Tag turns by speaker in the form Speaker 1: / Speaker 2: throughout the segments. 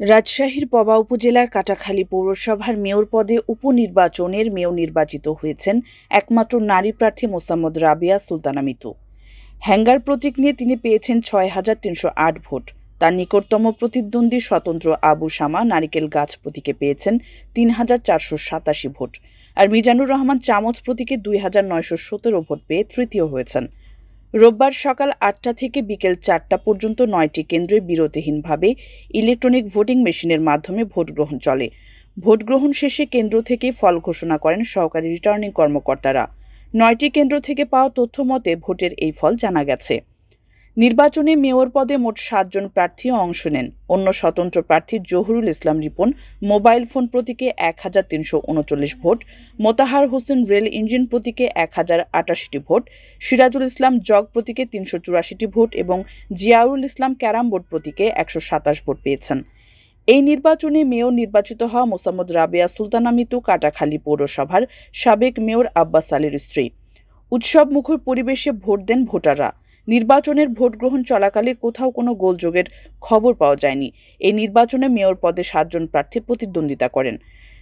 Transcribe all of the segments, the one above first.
Speaker 1: রাজশাহীর পবা উপজেলার কাটাখালী পৌরসভার মেয়র পদে উপনির্বাচনের মেয়র নির্বাচিত হয়েছেন একমাত্র নারী প্রার্থী মোসাম্মদ রাবেয়া সুলতানা মিতু। হ্যাঙ্গার প্রতীক নিয়ে তিনি পেয়েছেন ৬,৩০৮ ভোট। তার নিকটতম প্রতিদ্বন্দ্বী স্বতন্ত্র আবু শামা নারিকেল গাছ প্রতীকে পেয়েছেন ৩,৪৮৭ ভোট, আর মিজানুর রহমান চামচ প্রতীকে ২,৯১৭ ভোট পেয়ে তৃতীয় হয়েছেন। রোববার সকাল ৮টা থেকে বিকেল ৪টা পর্যন্ত ৯টি কেন্দ্রে বিরতিহীনভাবে ইলেকট্রনিক ভোটিং মেশিনের মাধ্যমে ভোট গ্রহণ চলে। ভোট গ্রহণ শেষে কেন্দ্র থেকে ফল ঘোষণা করেন সহকারী রিটার্নিং কর্মকর্তারা। ৯টি কেন্দ্র থেকে পাওয়া তথ্য মতে ভোটের এই ফল জানা গেছে। নির্বাচনে মেয়র পদে মোট ৭ জন প্রার্থী অংশ নেন। অন্য স্বতন্ত্র প্রার্থী জহুরুল ইসলাম রিপন মোবাইল ফোন প্রতীকে ১,৩৩৯ vote, Motahar Hossain rail engine প্রতীকে ১,০৮৮টি ভোট, সিরাজুল ইসলাম জগ প্রতীকে ৩৮৪টি ভোট এবং জিয়াউল ইসলাম ক্যারাম বোর্ড প্রতীকে ১২৭ ভোট পেয়েছেন। এই নির্বাচনে মেয়র নির্বাচিত হওয়া মোসাম্মদ রাবেয়া সুলতানা মিতু কাটাখালী পৌরসভার সাবেক মেয়র আব্বাস আলীর স্ত্রী। উৎসবমুখর পরিবেশে ভোট দেন ভোটাররা। নির্বাচনের ভোট গ্রহণ চলাকালে কোথাও কোনো গোলযোগের খবর পাওয়া যায়নি। এই নির্বাচনে মেয়র পদে ৭ জন প্রার্থী প্রতিদ্বন্দ্বিতা করেন।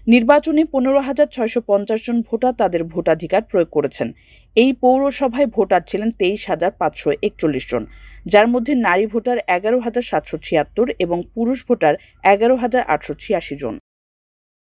Speaker 1: নির্বাচনে ১৫,৬৫০ জন ভোটার তাদের ভোটাধিকার প্রয়োগ করেছেন। এই পৌরসভায় ভোটার ছিলেন ২৩,৫৪১ জন, যার মধ্যে নারী ভোটার ১১,৭৭৬ এবং পুরুষ ভোটার ১১,৮৮৬ জন।